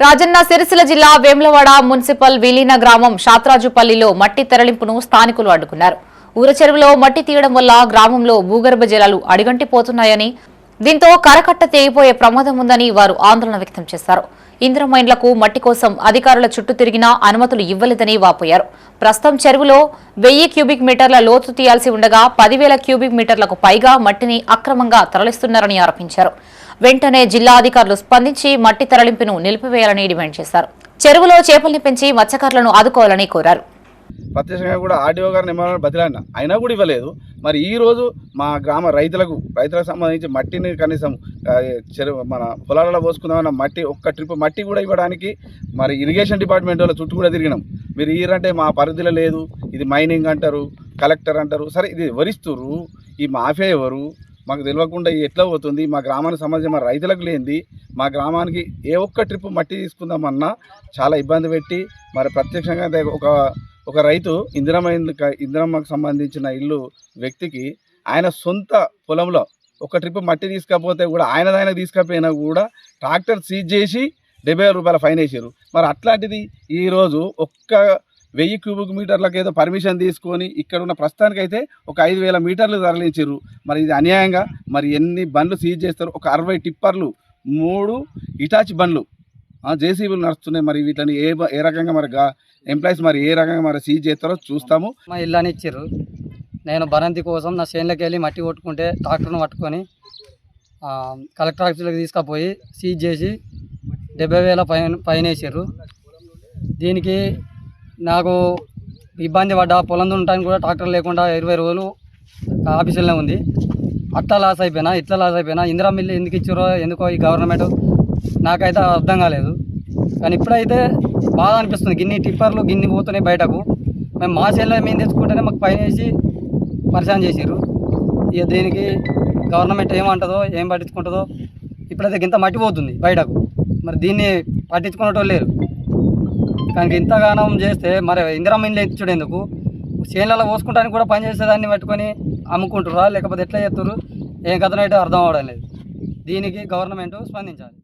రాజన్న సిరిసిల్ల జిల్లా వేములవాడ మున్సిపల్ విలీన గ్రామం శాత్రాజుపల్లిలో మట్టి తరలింపును స్థానికులు అడ్డుకున్నారు. ఊర చెరువులో మట్టి తీయడం వల్ల గ్రామంలో భూగర్భ జలాలు అడిగంటిపోతున్నాయని, దీంతో కరకట్ట తెగిపోయే ప్రమాదం ఉందని వారు ఆందోళన వ్యక్తం చేశారు. ఇంద్రమైన్లకు మట్టి కోసం అధికారుల చుట్టూ తిరిగినా అనుమతులు ఇవ్వలేదని వాపోయారు. ప్రస్తుతం చెరువులో 1000 క్యూబిక్ మీటర్ల లోతు తీయాల్సి ఉండగా 10,000 క్యూబిక్ మీటర్లకు పైగా మట్టిని అక్రమంగా తరలిస్తున్నారని ఆరోపించారు. వెంటనే జిల్లా అధికారులు స్పందించి మట్టి తరలింపును నిలిపివేయాలని డిమాండ్ చేశారు. చెరువులో చేపల్ని పెంచి మత్స్యకారులను ఆదుకోవాలని కోరారు. ప్రత్యక్షంగా కూడా ఆర్డీఓ గారిని ఏమైనా బదిలాడినా అయినా కూడా ఇవ్వలేదు. మరి ఈరోజు మా గ్రామ రైతులకు సంబంధించి మట్టిని కనీసం మన పొలాలలో పోసుకుందామన్న మట్టి ఒక్క ట్రిప్ మట్టి కూడా ఇవ్వడానికి మరి ఇరిగేషన్ డిపార్ట్మెంట్ వాళ్ళ చుట్టూ కూడా తిరిగినాం. మీరు ఈరంటే మా పరిధిలో లేదు, ఇది మైనింగ్ అంటారు, కలెక్టర్ అంటారు. సరే, ఇది ఎవరిస్తురు? ఈ మాఫియా ఎవరు? మాకు తెలియకుండా ఎట్లా పోతుంది? మా గ్రామానికి సంబంధించి మా రైతులకు లేనిది మా గ్రామానికి ఏ ఒక్క ట్రిప్ మట్టి తీసుకుందామన్నా చాలా ఇబ్బంది పెట్టి మరి ప్రత్యక్షంగా ఒక రైతు ఇందిరమ్మకు సంబంధించిన ఇల్లు వ్యక్తికి ఆయన సొంత పొలంలో ఒక ట్రిప్ మట్టి తీసుకపోతే కూడా ఆయనదైనా తీసుకపోయినా కూడా ట్రాక్టర్ సీజ్ చేసి 70,000 రూపాయల ఫైన్ వేసారు. మరి అట్లాంటిది ఈరోజు ఒక్క 1000 క్యూబిక్ మీటర్లకు ఏదో పర్మిషన్ తీసుకొని ఇక్కడ ఉన్న ప్రస్తుతానికైతే ఒక 5,000 మీటర్లు తరలించారు. మరి ఇది అన్యాయంగా మరి ఎన్ని బండ్లు సీజ్ చేస్తారు? ఒక 60 టిప్పర్లు, 3 ఇటాచి బండ్లు, జేసీబీలు నడుస్తున్నాయి. మరి వీటిని ఏ రకంగా మరి ఎంప్లాయీస్ మరి ఏ రకంగా మరి సీజ్ చేస్తారో చూస్తాము. మా ఇల్లు అని ఇచ్చారు. నేను బరంతి కోసం నా చేనులోకి వెళ్ళి మట్టి కొట్టుకుంటే ట్రాక్టర్ను పట్టుకొని కలెక్టర్ ఆఫీసులోకి తీసుకుపోయి సీజ్ చేసి 70,000 ఫైన్ వేసారు. దీనికి నాకు ఇబ్బంది పడ్డా. పొలం దున్నటానికి కూడా ట్రాక్టర్ లేకుండా 20 రోజులు ఆఫీసులోనే ఉంది. అట్లా లాస్ అయిపోయినా, ఇట్లా లాస్ అయిపోయినా. ఇందిరా మిల్లు ఎందుకు ఇచ్చారో ఎందుకో ఈ గవర్నమెంట్ నాకైతే అర్థం కాలేదు. కానీ ఇప్పుడైతే బాగా అనిపిస్తుంది. గిన్ని టిప్పర్లు గిన్ని పోతున్నాయి బయటకు. మేము మా చేనులో మేము తెచ్చుకుంటేనే మాకు పైన వేసి పరిశాన్ చేసారు. ఇక దీనికి గవర్నమెంట్ ఏమంటుందో ఏం పట్టించుకుంటుందో. ఇప్పుడైతే ఇంత మట్టి పోతుంది బయటకు, మరి దీన్ని పట్టించుకునేటోళ్ళు లేరు. కానీ ఇంతగానం చేస్తే మరి ఇందిరా మిల్లు ఇచ్చుడు ఎందుకు? చేనులలో పోసుకుంటానికి కూడా పని చేసేదాన్ని పట్టుకొని అమ్ముకుంటురా, లేకపోతే ఎట్లా చేస్తున్నారు? ఏం కథనైతే అర్థం అవడం లేదు. దీనికి గవర్నమెంట్ స్పందించాలి.